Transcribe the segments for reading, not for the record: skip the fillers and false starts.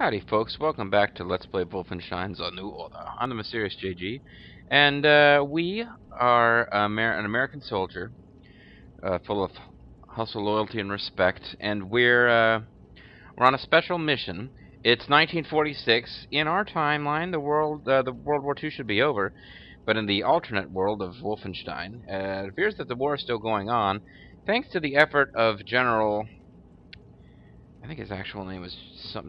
Howdy, folks. Welcome back to Let's Play Wolfenstein The New Order. I'm the Mysterious JG, and we are an American soldier full of hustle, loyalty, and respect, and we're on a special mission. It's 1946. In our timeline, the World War II should be over, but in the alternate world of Wolfenstein, it appears that the war is still going on, thanks to the effort of General. I think his actual name was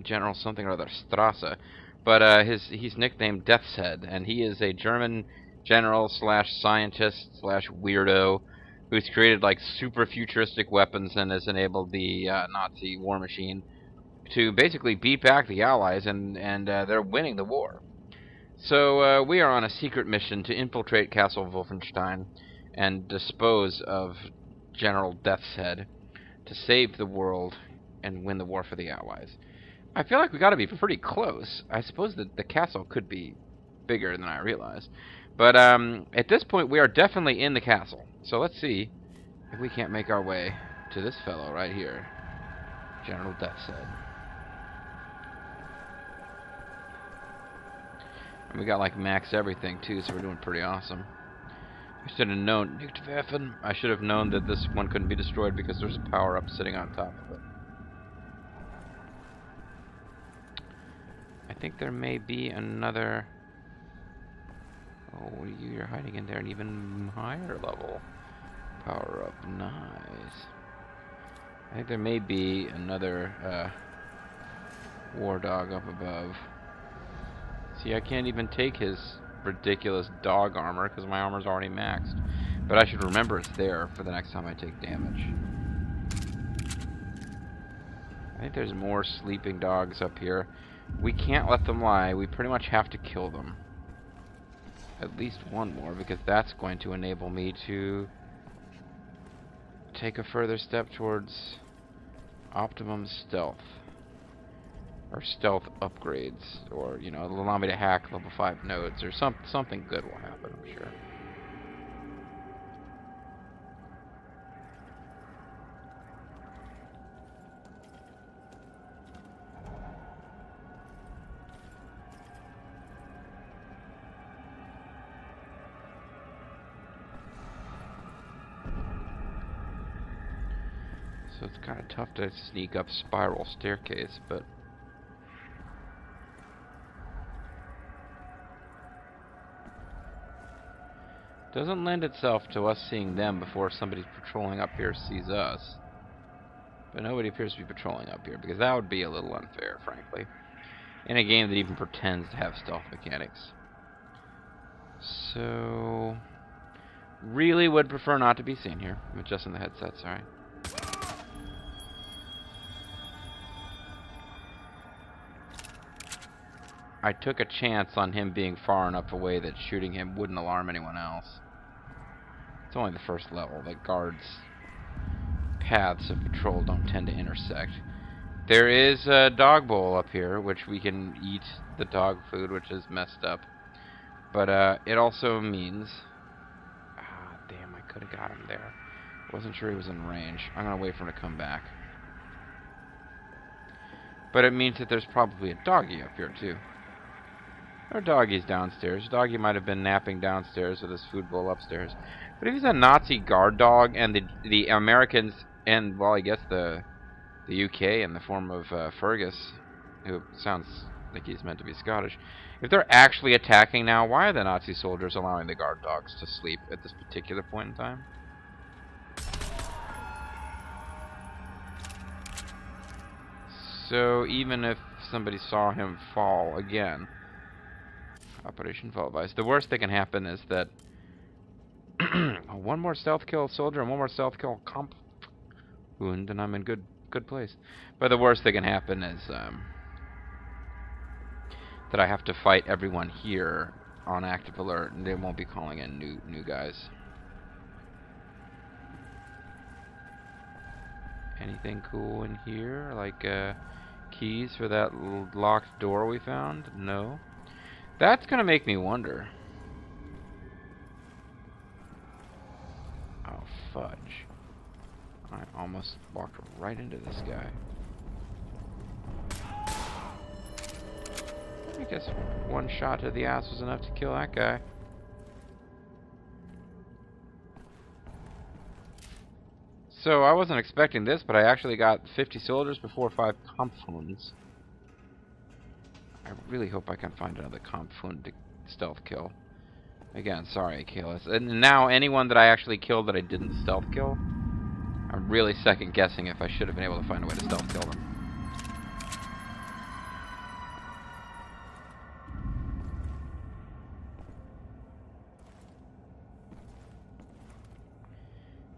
General something or other Strasse, but he's nicknamed Death's Head, and he is a German general slash scientist slash weirdo who's created like super futuristic weapons and has enabled the Nazi war machine to basically beat back the Allies, and they're winning the war. So we are on a secret mission to infiltrate Castle Wolfenstein and dispose of General Death's Head to save the world and win the war for the Allies. I feel like we got to be pretty close. I suppose that the castle could be bigger than I realized. But at this point, we are definitely in the castle. So let's see if we can't make our way to this fellow right here. General Death's Head. And we got like max everything too, so we're doing pretty awesome. I should have known. I should have known that this one couldn't be destroyed because there's a power-up sitting on top of it. I think there may be another. Oh, you're hiding in there, an even higher level power up. Nice. I think there may be another war dog up above. See, I can't even take his ridiculous dog armor because my armor's already maxed. But I should remember it's there for the next time I take damage. I think there's more sleeping dogs up here. We can't let them lie. We pretty much have to kill them. At least one more, because that's going to enable me to take a further step towards optimum stealth. Or stealth upgrades. Or, you know, it'll allow me to hack level 5 nodes. Or something good will happen, I'm sure. So it's kind of tough to sneak up spiral staircase, but doesn't lend itself to us seeing them before somebody patrolling up here sees us. But nobody appears to be patrolling up here, because that would be a little unfair, frankly, in a game that even pretends to have stealth mechanics. So, really would prefer not to be seen here. I'm adjusting the headset, sorry. I took a chance on him being far enough away that shooting him wouldn't alarm anyone else. It's only the first level. The guards' paths of patrol don't tend to intersect. There is a dog bowl up here, which we can eat the dog food, which is messed up. But it also means... Ah, damn, I could have got him there. Wasn't sure he was in range. I'm going to wait for him to come back. But it means that there's probably a doggy up here, too. Or doggy's downstairs. Doggy might have been napping downstairs with his food bowl upstairs. But if he's a Nazi guard dog and the Americans and, well, I guess the UK in the form of Fergus, who sounds like he's meant to be Scottish, if they're actually attacking now, why are the Nazi soldiers allowing the guard dogs to sleep at this particular point in time? So even if somebody saw him fall again, Operation Fall Vice, the worst that can happen is that one more stealth kill soldier and one more stealth kill comp wound, and I'm in good place. But the worst that can happen is that I have to fight everyone here on active alert, and they won't be calling in new guys. Anything cool in here, like keys for that locked door we found? No. That's gonna make me wonder. Oh, fudge. I almost walked right into this guy. I guess one shot to the ass was enough to kill that guy. So I wasn't expecting this, but I actually got 50 soldiers before 5 Kampfhunds. I really hope I can find another Kampfhund to stealth kill. Again, sorry, Kalis. And now anyone that I actually killed that I didn't stealth kill, I'm really second guessing if I should have been able to find a way to stealth kill them.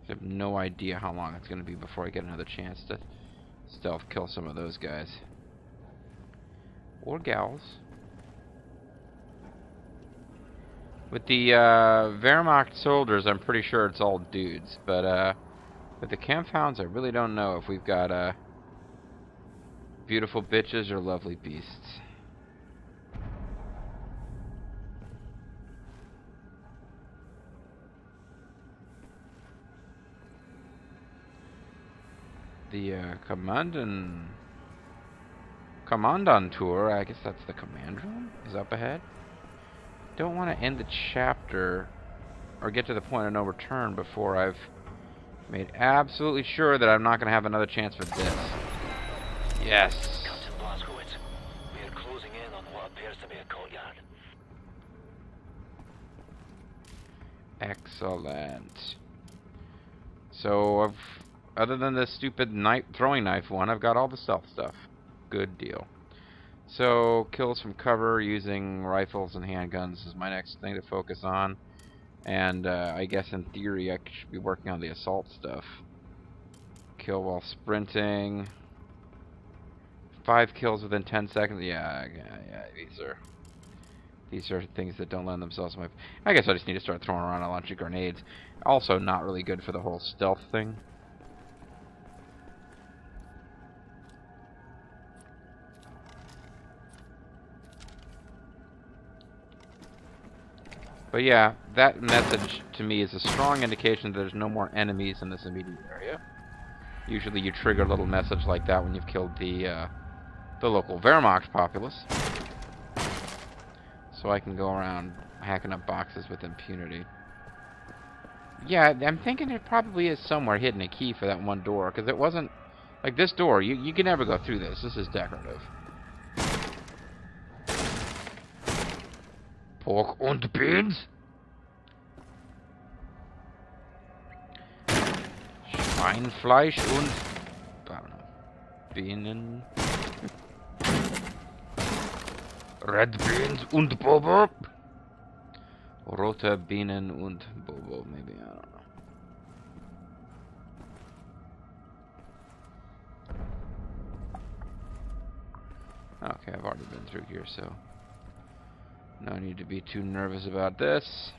I have no idea how long it's going to be before I get another chance to stealth kill some of those guys. Or gals. With the Wehrmacht soldiers, I'm pretty sure it's all dudes. But with the Kampfhounds, I really don't know if we've got beautiful bitches or lovely beasts. The Commandantur, I guess that's the command room, is up ahead. Don't want to end the chapter or get to the point of no return before I've made absolutely sure that I'm not going to have another chance for this. Yes. Captain Blazkowicz, we are closing in on what appears to be a courtyard. Excellent. So other than this stupid throwing knife one, I've got all the stealth stuff. Good deal. So, kills from cover using rifles and handguns is my next thing to focus on. And I guess in theory I should be working on the assault stuff. Kill while sprinting. 5 kills within 10 seconds. Yeah, these are things that don't lend themselves to my... I guess I just need to start throwing around a bunch of grenades. Also not really good for the whole stealth thing. But yeah, that message to me is a strong indication that there's no more enemies in this immediate area. Usually you trigger a little message like that when you've killed the local Wehrmacht populace. So I can go around hacking up boxes with impunity. Yeah, I'm thinking there probably is somewhere hidden a key for that one door, because it wasn't... Like this door, you can never go through this. This is decorative. Pork und beans. Schweinfleisch und... I don't know. Bienen. Red beans und Bobo. Rote Bienen und Bobo, maybe, I don't know. Okay, I've already been through here, so... No need to be too nervous about this.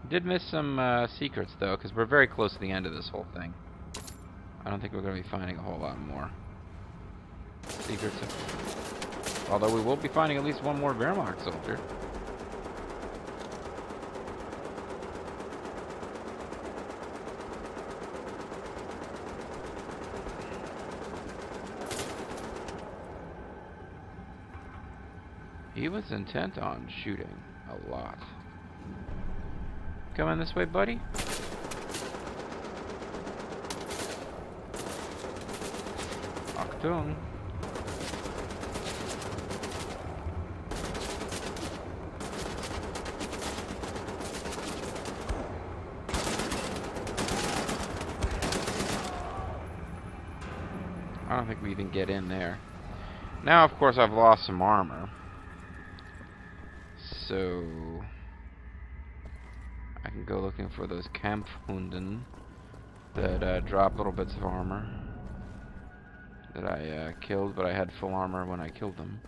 Did miss some secrets, though, because we're very close to the end of this whole thing. I don't think we're going to be finding a whole lot more secrets. Although we will be finding at least one more Wehrmacht soldier. He was intent on shooting a lot. Coming this way, buddy? Achtung. I don't think we even get in there. Now, of course, I've lost some armor. So I can go looking for those Kampfhunden that drop little bits of armor that I killed, but I had full armor when I killed them.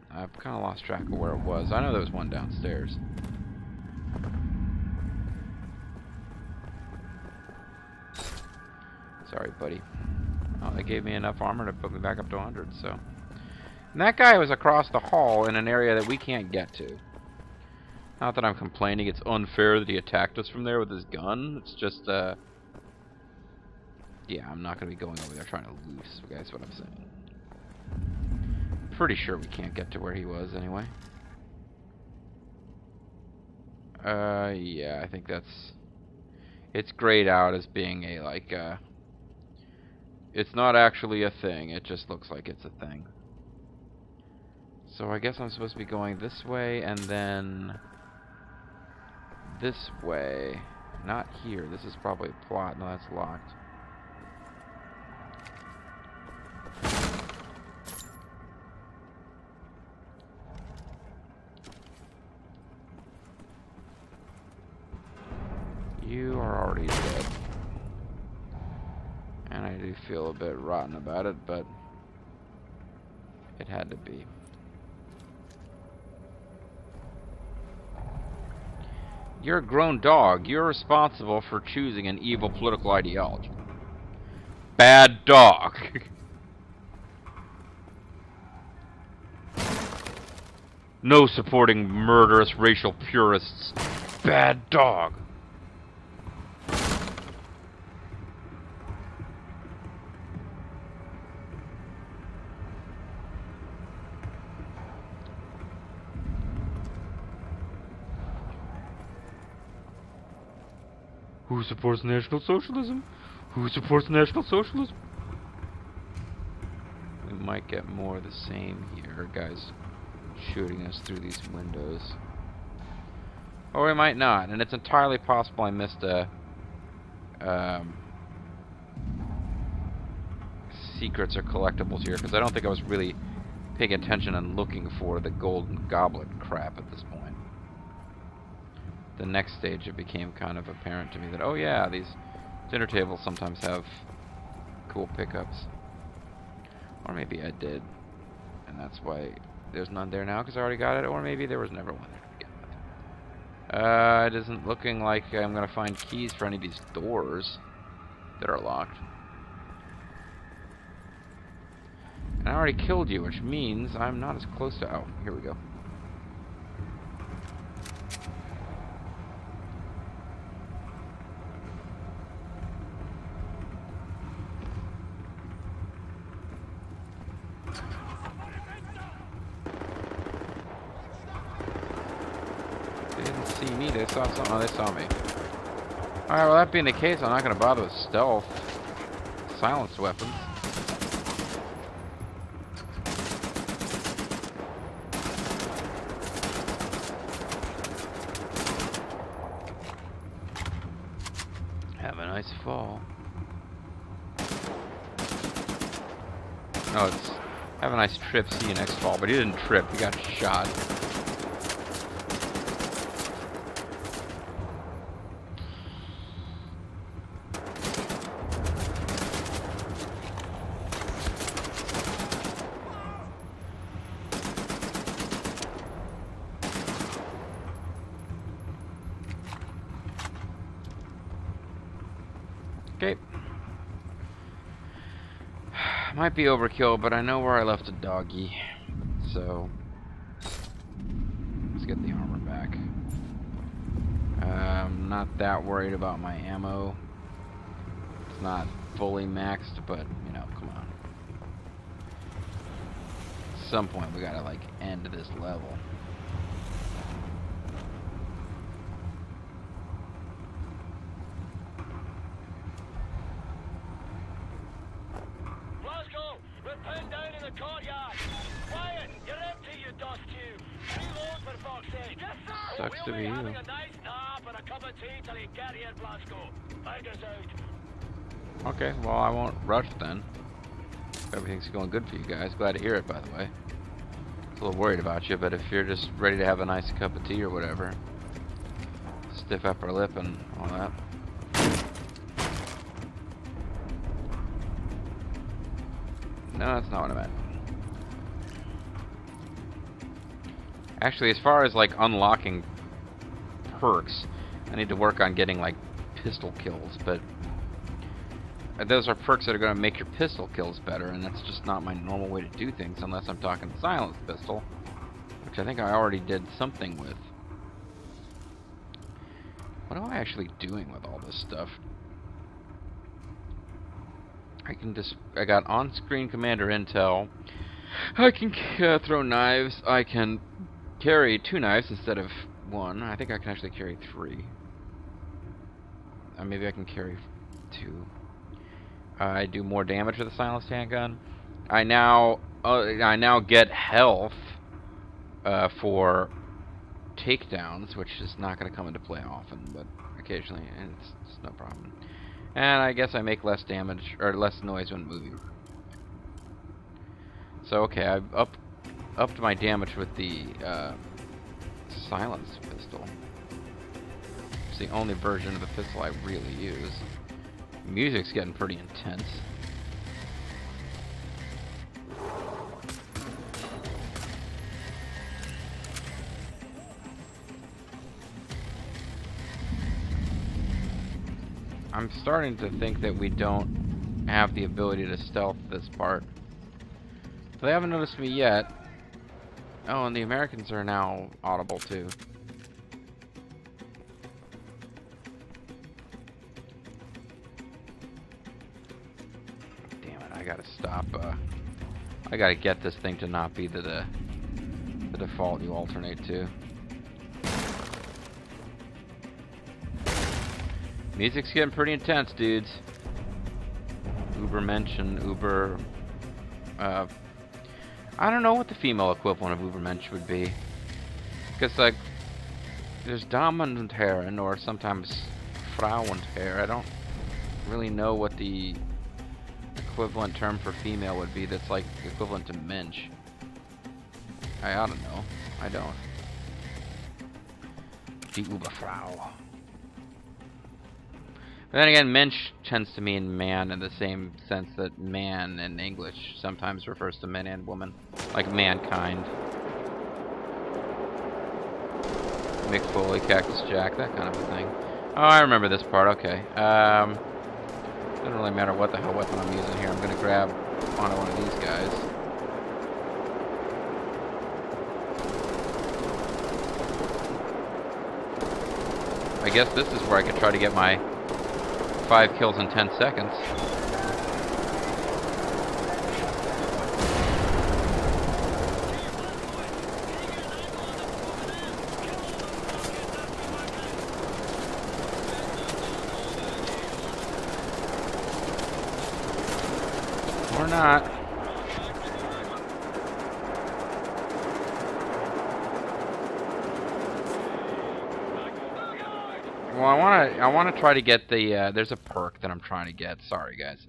I've kind of lost track of where it was. I know there was one downstairs. Sorry, buddy. Oh, they gave me enough armor to put me back up to 100, so... And that guy was across the hall in an area that we can't get to. Not that I'm complaining, it's unfair that he attacked us from there with his gun. It's just, yeah, I'm not going to be going over there trying to loot, that's what I'm saying. Pretty sure we can't get to where he was anyway. Yeah, I think that's... It's grayed out as being a, like, it's not actually a thing, it just looks like it's a thing. So I guess I'm supposed to be going this way, and then... this way. Not here, this is probably a plot. No, that's locked. You are already dead. And I do feel a bit rotten about it, but it had to be. You're a grown dog. You're responsible for choosing an evil political ideology. Bad dog. No supporting murderous racial purists. Bad dog. Who supports National Socialism? Who supports National Socialism? We might get more of the same here, guys shooting us through these windows. Or we might not, and it's entirely possible I missed a secrets or collectibles here, because I don't think I was really paying attention and looking for the golden goblet crap at this point. The next stage it became kind of apparent to me that, oh yeah, these dinner tables sometimes have cool pickups. Or maybe I did, and that's why there's none there now, because I already got it, or maybe there was never one there to begin with. It isn't looking like I'm going to find keys for any of these doors that are locked. And I already killed you, which means I'm not as close to... Oh, here we go. They didn't see me, they saw something. Oh, they saw me. Alright, well, that being the case, I'm not going to bother with stealth. Silenced weapons. Have a nice fall. No, it's have a nice trip, see you next fall. But he didn't trip, he got shot. Okay. Might be overkill, but I know where I left a doggy. So, let's get the armor back. I'm not that worried about my ammo. It's not fully maxed, but, you know, come on. At some point, we gotta, like, end this level. Sucks to be you. Okay, well, I won't rush then. Everything's going good for you guys. Glad to hear it, by the way. I was a little worried about you, but if you're just ready to have a nice cup of tea or whatever, stiff upper lip and all that. No, that's not what I meant. Actually, as far as like unlocking perks, I need to work on getting like pistol kills, but those are perks that are going to make your pistol kills better, and that's just not my normal way to do things unless I'm talking silenced pistol, which I think I already did something with. What am I actually doing with all this stuff? I got on-screen commander intel. I can throw knives. I can carry 2 knives instead of 1. I think I can actually carry 3. Maybe I can carry 2. I do more damage with a silenced handgun. I now get health for takedowns, which is not going to come into play often, but occasionally, and it's no problem. And I guess I make less damage or less noise when moving. So okay, I've upped my damage with the silenced pistol. It's the only version of the pistol I really use. Music's getting pretty intense. I'm starting to think that we don't have the ability to stealth this part. They haven't noticed me yet. Oh, and the Americans are now audible too. Damn it, I gotta stop. I gotta get this thing to not be the default you alternate to. Music's getting pretty intense, dudes. Ubermensch and Uber... I don't know what the female equivalent of Ubermensch would be. Because, like, there's Damen und Herren, or sometimes Frau und Herr. I don't really know what the equivalent term for female would be that's, like, equivalent to Mensch. I don't know. I don't. Die Uberfrau. But then again, Mensch tends to mean man in the same sense that man in English sometimes refers to men and women. Like mankind. Mick Foley, Cactus Jack, that kind of a thing. Oh, I remember this part, okay. Doesn't really matter what the hell weapon I'm using here. I'm gonna grab onto one of these guys. I guess this is where I could try to get my 5 kills in 10 seconds. Or not. Well, I wanna try to get the there's a perk that I'm trying to get. Sorry guys.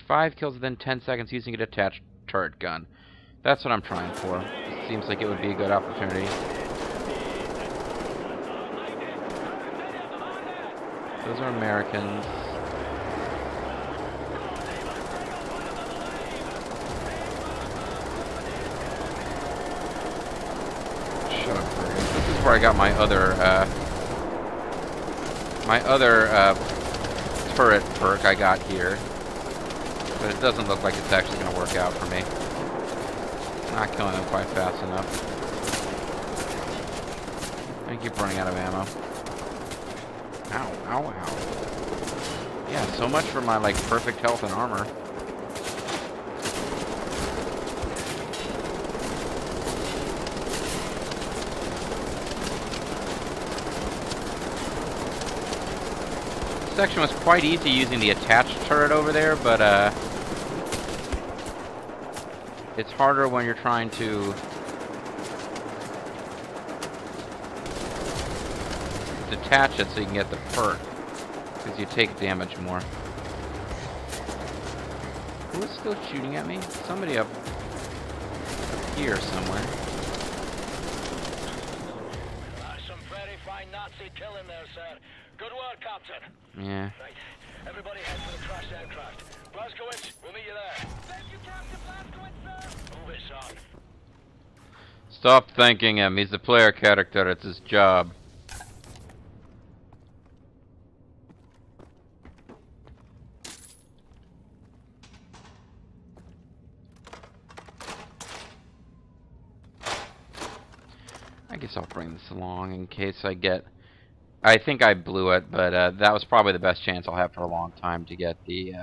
5 kills within 10 seconds using a detached turret gun. That's what I'm trying for. It seems like it would be a good opportunity. Those are Americans. Shut up, Fergus. This is where I got my other turret perk I got here. But it doesn't look like it's actually going to work out for me. Not killing them quite fast enough. I keep running out of ammo. Ow, ow, ow. Yeah, so much for my, like, perfect health and armor. This section was quite easy using the attached turret over there, but, it's harder when you're trying to detach it so you can get the perk, because you take damage more. Who is still shooting at me? Somebody up here somewhere. Some very fine Nazi killing there, sir. Good work, Captain. Yeah. Right. Everybody head for the crashed aircraft. Blazkowicz, we'll meet you there. Thank you, Captain Blazkowicz, sir. Move it, son. Stop thanking him. He's the player character. It's his job. I guess I'll bring this along in case I get... I think I blew it, but that was probably the best chance I'll have for a long time to get the...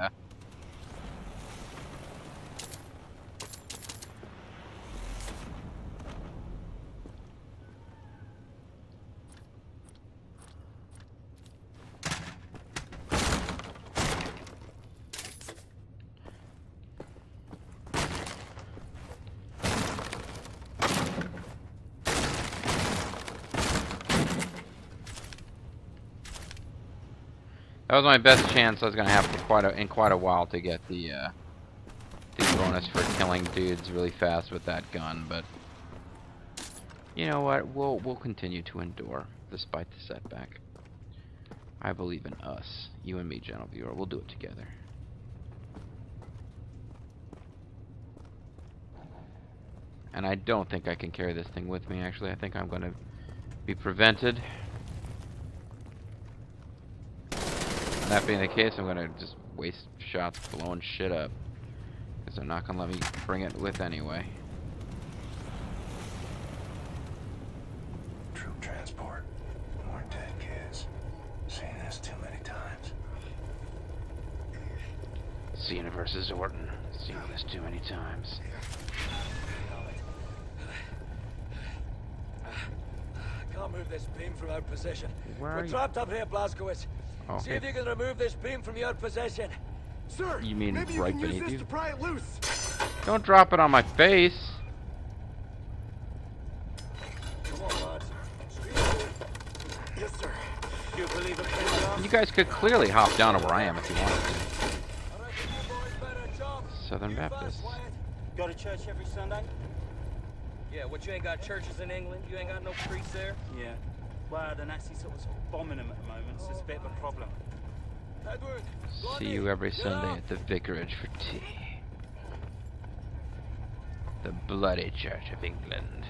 That was my best chance I was gonna have for in quite a while to get the bonus for killing dudes really fast with that gun, but you know what? We'll continue to endure despite the setback. I believe in us, you and me, gentle viewer. We'll do it together. And I don't think I can carry this thing with me. Actually, I think I'm gonna be prevented. That being the case, I'm gonna just waste shots blowing shit up, because they're not gonna let me bring it with anyway. Troop transport. More dead kids. Seen this too many times. Cena versus Orton. Seen this too many times. Can't move this beam from our position. Where are We're you? trapped up here, Blazkowicz. Okay. See if you can remove this beam from your possession. Sir, You mean maybe you right can use beneath this you? to pry it loose. Don't drop it on my face. Come on, lads. Yes, sir. You believe it can last? You guys could clearly hop down to where I am if you wanted to. I reckon you boys better jump. Southern You Baptists. fast, Wyatt. Go to church every Sunday? Yeah, what, you ain't got churches in England? You ain't got no priests there? Yeah. Well, the Nazis sort of bombing them at the moment, so it's a bit of a problem. Edward, See Blondie, you every get Sunday up. at the vicarage for tea. The bloody Church of England.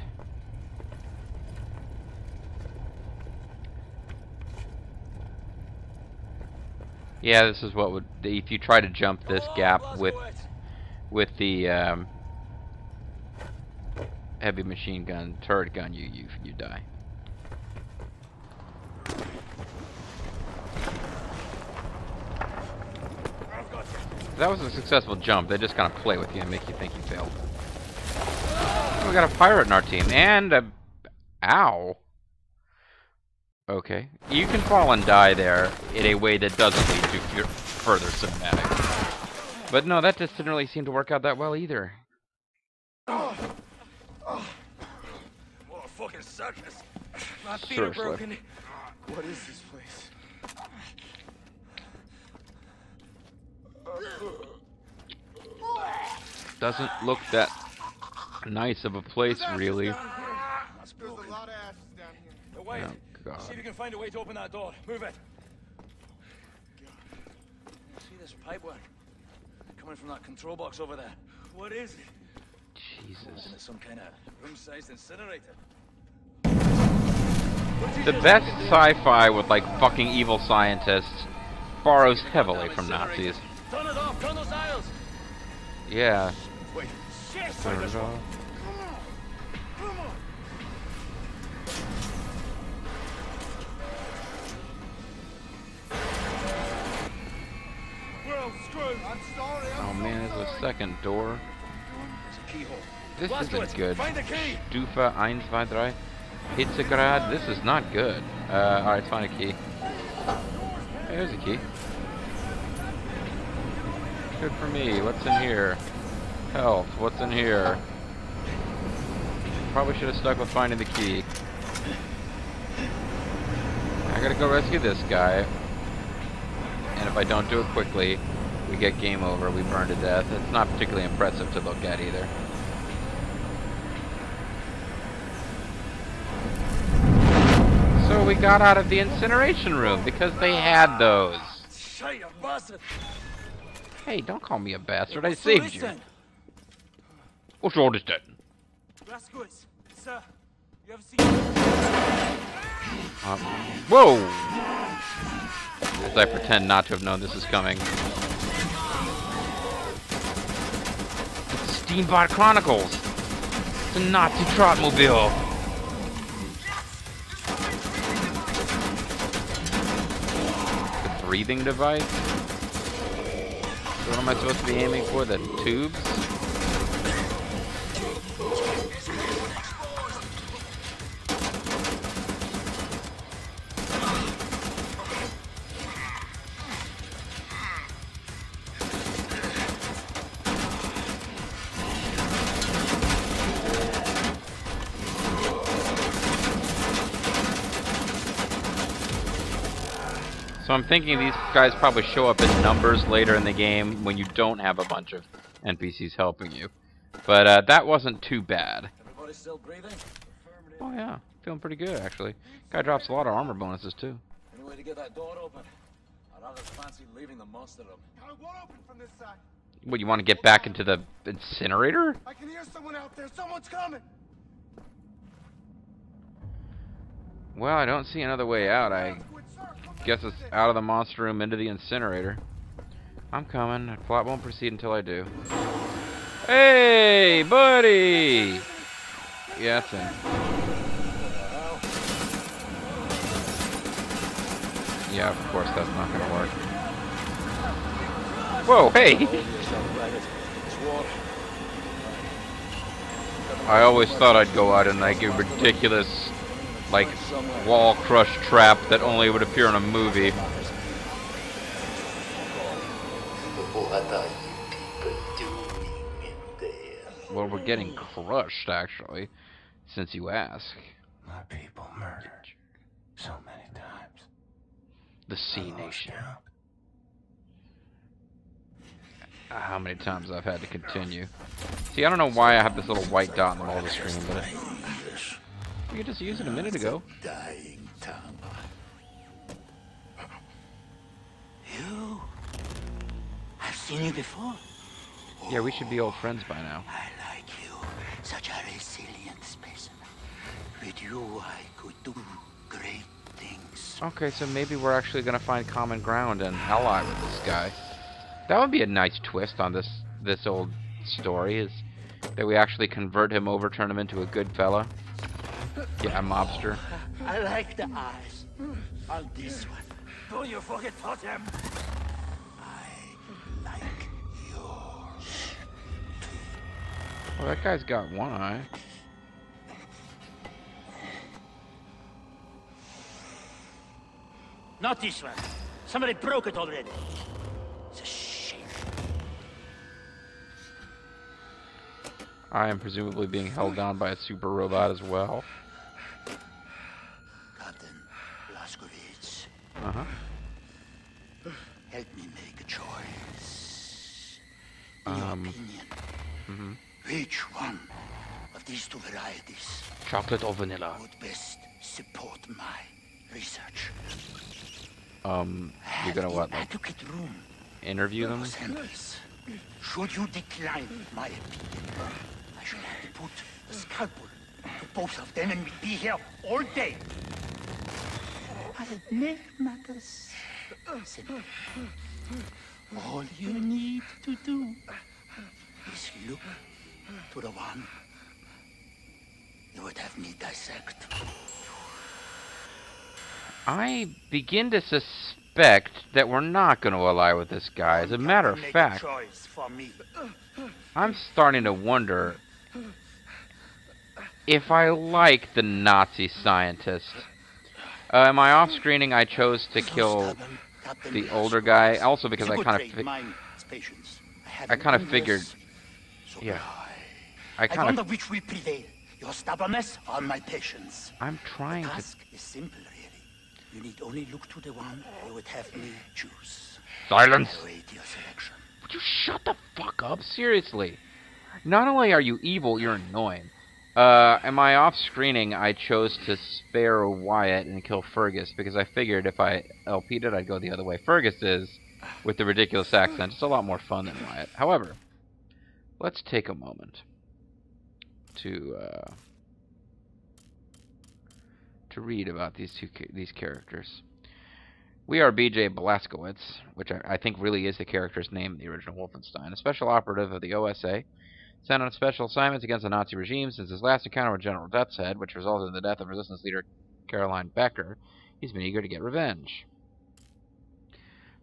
Yeah, this is what would if you try to jump this Come on, gap with Blazkowicz. the heavy machine gun turret gun, you die. That was a successful jump. They just kind of play with you and make you think you failed. Oh, we got a pirate in our team and a ow. Okay, you can fall and die there in a way that doesn't lead to further cinematic. But no, that just didn't really seem to work out that well either. What a fucking circus. My feet are Seriously. broken. What is this place? Doesn't look that nice of a place, really. That's There's broken. a lot of ashes down here. Hey, Wyatt, Oh, God. see if you can find a way to open that door. Move it. See this pipework? Coming from that control box over there. What is it? Jesus. It's some kind of room-sized incinerator. The best sci-fi with like fucking evil scientists borrows heavily from Nazis. Turn it off. Turn those dials. Yeah. Wait. Shit. Turn it off. Come on. We're all screwed. I'm sorry. Oh man, there's a second door. There's a keyhole. This Blazkowicz, isn't good. find the key. Stufe 1, 2, 3. Hitzegrad. This is not good. Alright, find a key. There's a key. Good for me. What's in here? Health. What's in here? Probably should have stuck with finding the key. I gotta go rescue this guy. And if I don't do it quickly, we get game over. We burn to death. It's not particularly impressive to look at either. So we got out of the incineration room because they had those. Shit, you bastard. Hey, don't call me a bastard. I What's all saved this you. then? What's all this then? Blazkowicz, sir, you ever see... Whoa! As I pretend not to have known this is coming. It's Steamboat Chronicles. It's a Nazi Trotmobile. breathing device? So what am I supposed to be aiming for? The tubes? So I'm thinking these guys probably show up in numbers later in the game when you don't have a bunch of NPCs helping you. But that wasn't too bad. Everybody still breathing? Oh yeah, feeling pretty good actually. Guy drops a lot of armor bonuses too. Any way to get that door open? I'd rather fancy leaving the monster room. I won't open from this side. What, you want to get back into the incinerator? I can hear someone out there. Someone's coming. Well, I don't see another way out. I guess it's out of the monster room into the incinerator. I'm coming. The plot won't proceed until I do. Hey, buddy! Yeah, that's him. Yeah, of course, that's not gonna work. Whoa, hey! I always thought I'd go out in like a ridiculous, like, wall crush trap that only would appear in a movie. Well, we're getting crushed, actually, since you ask. My people murdered so many times. The Sea Nation. How many times I've had to continue. See, I don't know why I have this little white dot in the middle of the screen, but we could just use it a minute ago. Dying tongue. You? I've seen you before. Yeah, we should be old friends by now. I like you. Such a resilient specimen. With you, I could do great things. Okay, so maybe we're actually gonna find common ground and ally with this guy. That would be a nice twist on this old story, is that we actually convert him over, turn him into a good fella. Yeah, a mobster. I like the eyes on this one. Don't you forget them. I like yours. Well, that guy's got one eye. Not this one. Somebody broke it already. It's a shame. I am presumably being held down by a super robot as well. Captain Blazkowicz, Uh-huh. help me make a choice. In your opinion, which one of these two varieties Chocolate or vanilla? would best support my research? You're gonna what, like, Adequate room interview them? for samples. Should you decline my opinion, I shall have to put a scalpel to both of them, and we'll be here all day. I'll make matters simple. All you need to do is look to the one you would have me dissect. I begin to suspect that we're not going to ally with this guy. As a matter of Make fact, a choice for me. I'm starting to wonder if I like the Nazi scientist. In my off-screening, I chose to kill the older guy, also because I kind of figured, yeah, I I wonder kind of, which will prevail, your stubbornness or my patience. I'm trying The to, task is simple, really. You need only look to the one you would have me choose. silence! I await your selection. Would you shut the fuck up? Seriously. Not only are you evil, you're annoying. In my off-screening, I chose to spare Wyatt and kill Fergus because I figured if I LP'd it, I'd go the other way. Fergus is, with the ridiculous accent, just a lot more fun than Wyatt. However, let's take a moment to read about these characters. We are B.J. Blazkowicz, which I think really is the character's name in the original Wolfenstein, a special operative of the OSA, sent on special assignments against the Nazi regime since his last encounter with General Death's Head, which resulted in the death of resistance leader Caroline Becker. He's been eager to get revenge.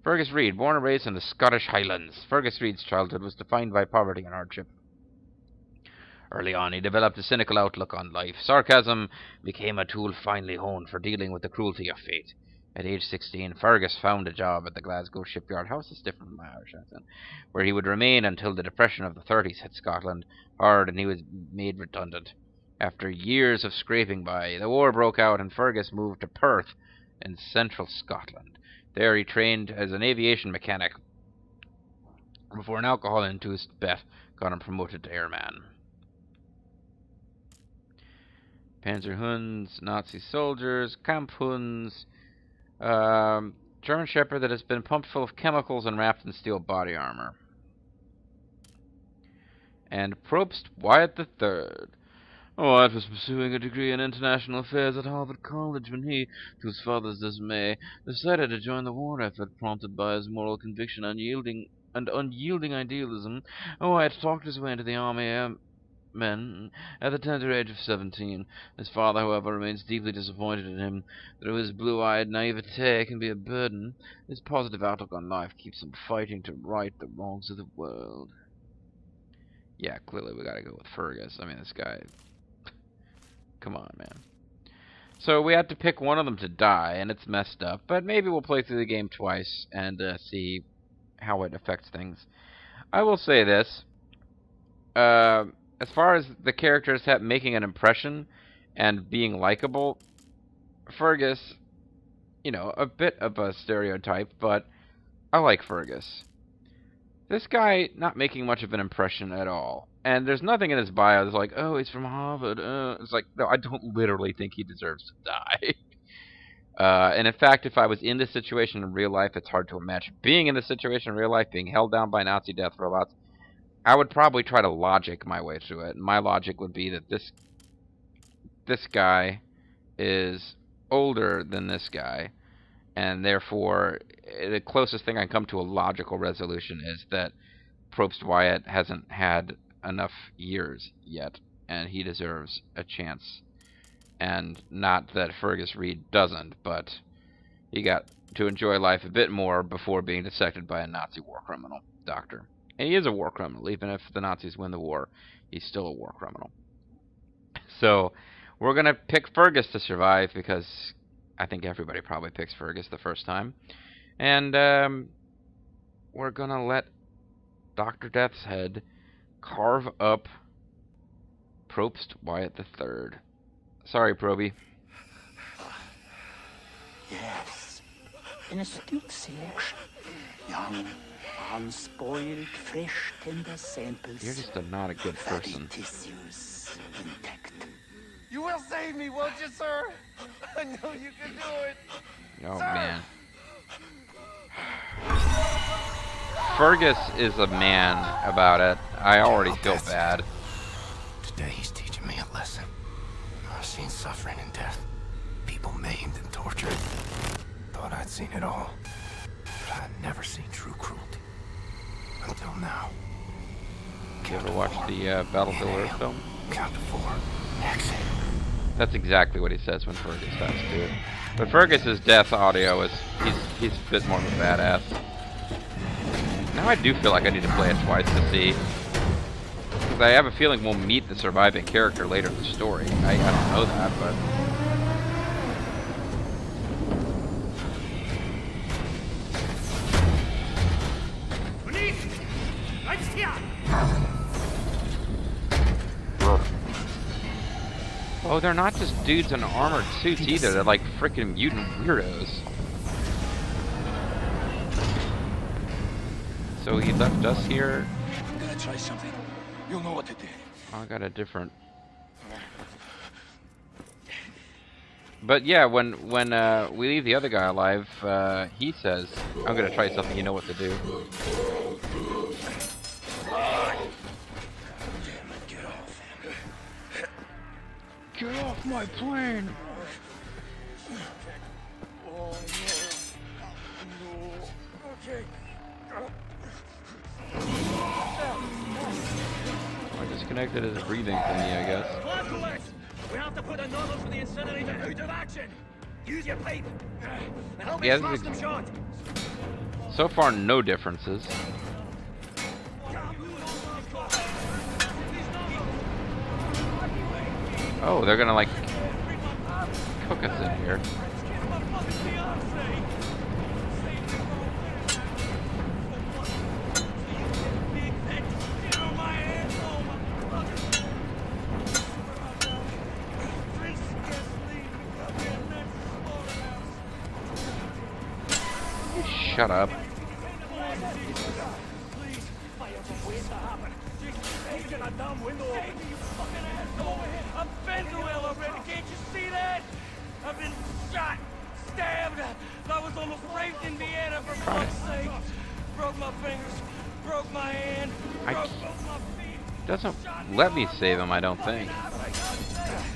Fergus Reid, born and raised in the Scottish Highlands. Fergus Reid's childhood was defined by poverty and hardship. Early on, he developed a cynical outlook on life. Sarcasm became a tool finely honed for dealing with the cruelty of fate. At age 16, Fergus found a job at the Glasgow shipyard house, is different from my Irish accent, where he would remain until the Depression of the 30s hit Scotland hard and he was made redundant. After years of scraping by, the war broke out and Fergus moved to Perth in central Scotland. There he trained as an aviation mechanic before an alcohol-induced bet got him promoted to airman. Panzerhunds, Nazi soldiers, Kampfhunds, German Shepherd that has been pumped full of chemicals and wrapped in steel body armor. And Probst Wyatt III. Wyatt was pursuing a degree in international affairs at Harvard College when he, to his father's dismay, decided to join the war effort prompted by his moral conviction and unyielding idealism. Wyatt talked his way into the army men at the tender age of 17. His father, however, remains deeply disappointed in him. Though his blue-eyed naivete can be a burden, his positive outlook on life keeps him fighting to right the wrongs of the world. Yeah, clearly we gotta go with Fergus. I mean, this guy... Come on, man. So we had to pick one of them to die, and it's messed up. But maybe we'll play through the game twice and see how it affects things. I will say this. As far as the characters making an impression and being likable, Fergus, you know, a bit of a stereotype, but I like Fergus. This guy not making much of an impression at all. And there's nothing in his bio that's like, oh, he's from Harvard. It's like, no, I don't literally think he deserves to die. And in fact, if I was in this situation in real life, it's hard to imagine being in this situation in real life, being held down by Nazi death robots. I would probably try to logic my way through it. My logic would be that this guy is older than this guy, and therefore the closest thing I can come to a logical resolution is that Probst Wyatt hasn't had enough years yet, and he deserves a chance. And not that Fergus Reid doesn't, but he got to enjoy life a bit more before being dissected by a Nazi war criminal doctor. And he is a war criminal. Even if the Nazis win the war, he's still a war criminal. So, we're going to pick Fergus to survive, because I think everybody probably picks Fergus the first time. And we're going to let Dr. Death's head carve up Probst Wyatt III. Sorry, Proby. Yes. An astute selection. Young, unspoiled, fresh, tender samples. You're just not a good person. Tissues intact. You will save me, won't you, sir? I know you can do it. Oh, Sir! man. Fergus is a man about it. I already feel bad. Today he's teaching me a lesson. I've seen suffering and death. People maimed and tortured. Thought I'd seen it all. But I'd never seen true cruelty. Until now. You ever watched the Battlefield Earth film? Count to 4. Exhale. That's exactly what he says when Fergus has to. But Fergus's death audio is he's a bit more of a badass. Now I do feel like I need to play it twice to see. Because I have a feeling we'll meet the surviving character later in the story. I don't know that, but... Oh, they're not just dudes in armored suits either. They're like freaking mutant weirdos. So he left us here. I'm gonna try something. You'll know what to do. Oh, I got a different... But yeah, when we leave the other guy alive, he says, I'm gonna try something, you know what to do. Get off my plane! Oh, no. Okay. I disconnected his breathing from me, I guess. We have to put a nozzle for the incinerator out of action. Use your pipe. And help me Yeah, smash this them is short. So far, no differences. Oh, they're gonna, like, cook us in here. Shut up. I've been shot, stabbed. I was almost raped in Vienna, for fuck's sake. Broke my fingers, broke my hand, broke both my feet. Doesn't let me save him, I don't think.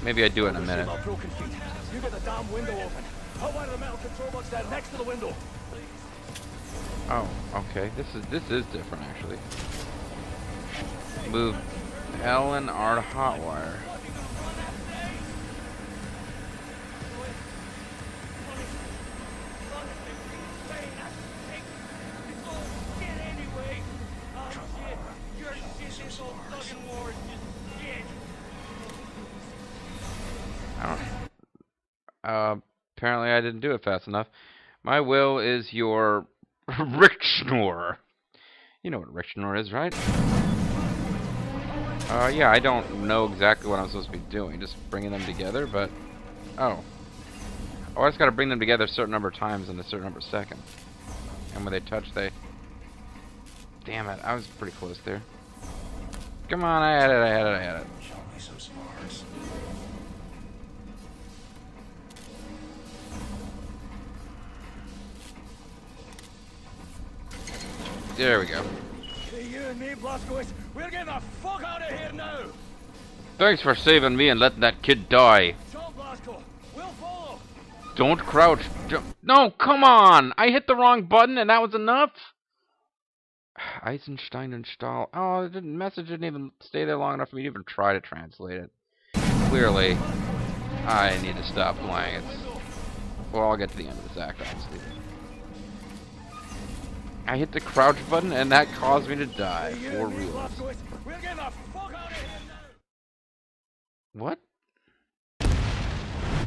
Maybe I do it in a minute. Broken feet. You get the damn window open. I'll wire the metal control box down next to the window. Oh, okay. This is different actually. Move L and R to hotwire. Apparently I didn't do it fast enough. My will is your Rickschnur. You know what Rickschnur is, right? Yeah, I don't know exactly what I'm supposed to be doing. Just bringing them together, but... Oh, I just gotta bring them together a certain number of times in a certain number of seconds. And when they touch, they... Damn it, I was pretty close there. Come on, I had it. Show me some sparks. There we go. Hey, you and me, Blazkowicz, we're getting the fuck out of here now. Thanks for saving me and letting that kid die. John Blazko, we'll follow. Don't crouch. No, come on! I hit the wrong button and that was enough? Eisenstein and Stahl. Oh, the message didn't even stay there long enough for me to even try to translate it. Clearly, I need to stop playing it. Well, I'll get to the end of this act, obviously. I hit the crouch button and that caused me to die. For real. We're getting the fuck out of here now. What?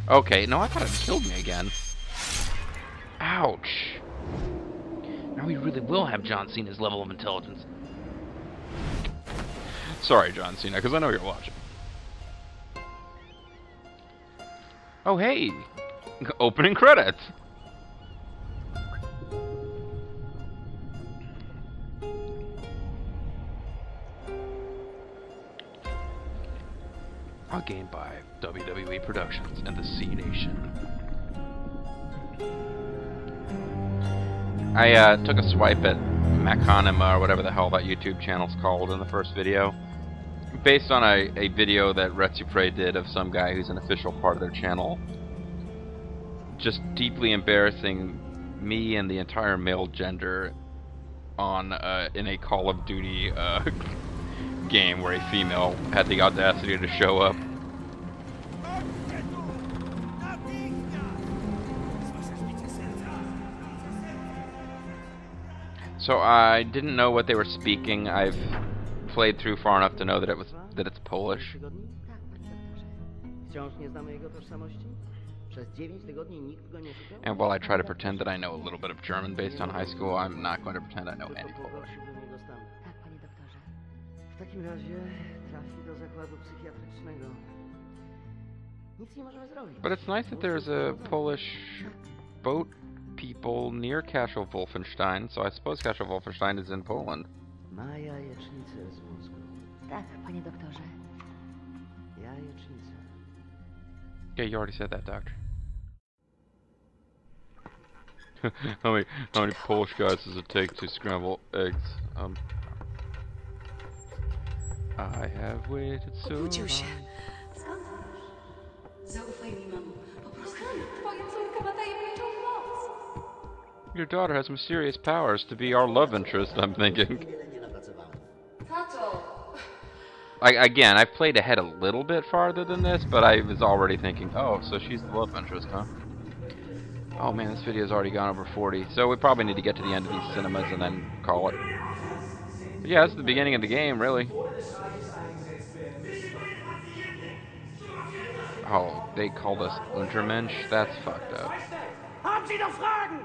Okay, no, I thought it killed me again. Ouch. Now we really will have John Cena's level of intelligence. Sorry, John Cena, because I know you're watching. Oh, hey! Opening credits! Again by WWE Productions and the C Nation. I took a swipe at Machanima, or whatever the hell that YouTube channel's called, in the first video, based on a video that Retsupre did of some guy who's an official part of their channel, just deeply embarrassing me and the entire male gender on in a Call of Duty game where a female had the audacity to show up. So I didn't know what they were speaking. I've played through far enough to know that it's Polish. And while I try to pretend that I know a little bit of German based on high school, I'm not going to pretend I know any Polish. But it's nice that there's a Polish boat people near Castle Wolfenstein, so I suppose Castle Wolfenstein is in Poland. Yeah, you already said that, Doctor. how many Polish guys does it take to scramble eggs? I have waited so long. Zaufaj mi, mamo. Po prostu twoja córka ma tajemniczą moc. Your daughter has mysterious powers to be our love interest, I'm thinking. Tato! Again, I've played ahead a little bit farther than this, but I was already thinking, oh, so she's the love interest, huh? Oh man, this video's already gone over 40, so we probably need to get to the end of these cinemas and then call it. But yeah, that's the beginning of the game, really. Oh, they called us Untermensch? That's fucked up. Haben Sie noch Fragen?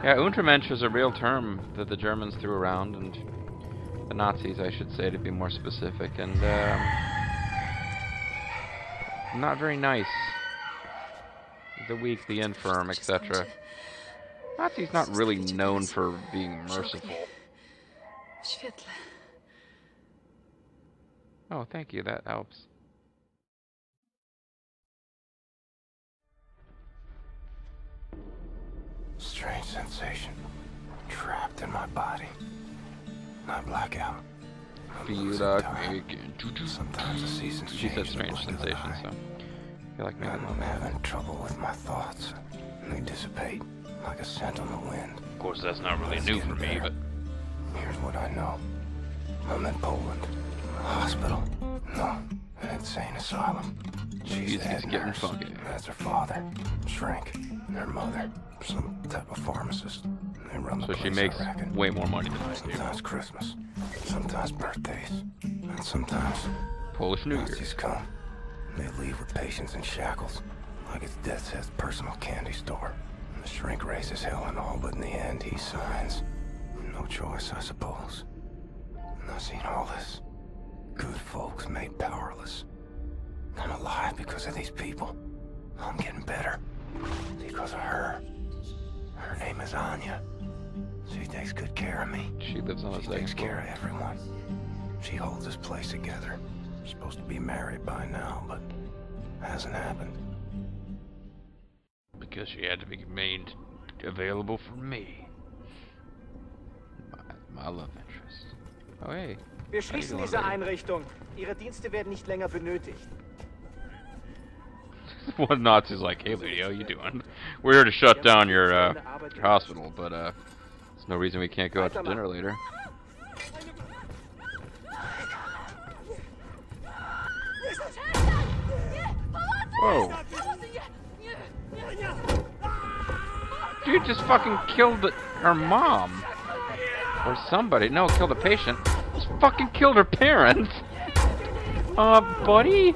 Yeah, Untermensch was a real term that the Germans threw around, and the Nazis, I should say, to be more specific, and not very nice. The weak, the infirm, etc. Nazis not really known for being merciful. Oh, thank you, that helps. Strange sensation. Trapped in my body. I black out. Feel like making Sometimes the seasons She said change strange in the blink of an sensation, eye. so feel like making I'm having trouble with my thoughts. They dissipate like a scent on the wind. Of course, that's not really new for me, but Here's what I know. I'm in Poland. A hospital. No, an insane asylum. She's the head getting nurse. funky. That's her father. Shrink. And her mother. Some type of pharmacist. They run the so place, she makes I reckon. way more money than I do. Sometimes Christmas. Sometimes birthdays. And sometimes Polish New Year. Nazis come. They leave with patients in shackles. Like it's Death's Head's personal candy store. The shrink raises hell and all, but in the end he signs. No choice, I suppose. And I've seen all this. Good folks made powerless. I'm alive because of these people. I'm getting better. Because of her. Her name is Anya. She takes good care of me. She lives on a She second takes care floor. of everyone. She holds this place together. Supposed to be married by now, but hasn't happened. Because she had to be made available for me. My love interest. Oh, hey. Wir schließen diese Einrichtung. Ihre Dienste werden nicht länger benötigt. One Nazi's like, hey lady, how you doing? We're here to shut down your hospital, but there's no reason we can't go out to dinner later. Whoa. Dude just fucking killed her mom. Or somebody. No, killed a patient. Just fucking killed her parents. Buddy?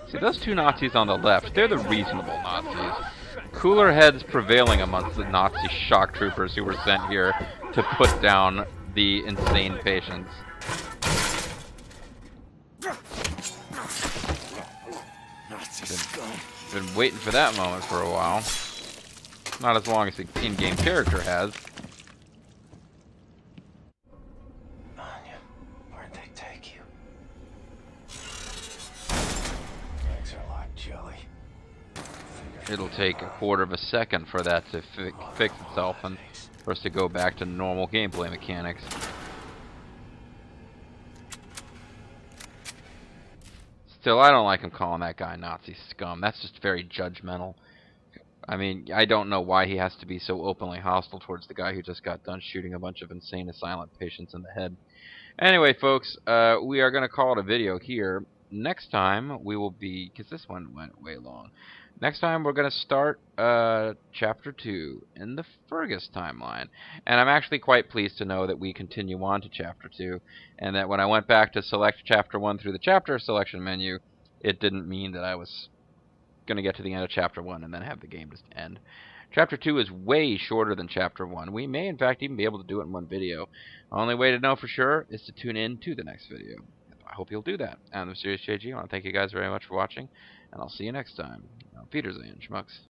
See, those two Nazis on the left, they're the reasonable Nazis. Cooler heads prevailing amongst the Nazi shock troopers who were sent here to put down the insane patients. Been waiting for that moment for a while. Not as long as the in-game character has. Anya, where'd they take you? Eggs are like jelly. It'll take a quarter of a second for that to fix itself and for us to go back to normal gameplay mechanics. Still, I don't like him calling that guy Nazi scum. That's just very judgmental. I mean, I don't know why he has to be so openly hostile towards the guy who just got done shooting a bunch of insane asylum patients in the head. Anyway, folks, we are going to call it a video here. Next time, we will be... because this one went way long. Next time, we're going to start Chapter 2 in the Fergus timeline. And I'm actually quite pleased to know that we continue on to Chapter 2, and that when I went back to select Chapter 1 through the chapter selection menu, it didn't mean that I was going to get to the end of Chapter 1 and then have the game just end. Chapter 2 is way shorter than Chapter 1. We may, in fact, even be able to do it in one video. The only way to know for sure is to tune in to the next video. I hope you'll do that. I'm the Mysterious JG. I want to thank you guys very much for watching, and I'll see you next time. Auf Wiedersehen, Schmucks.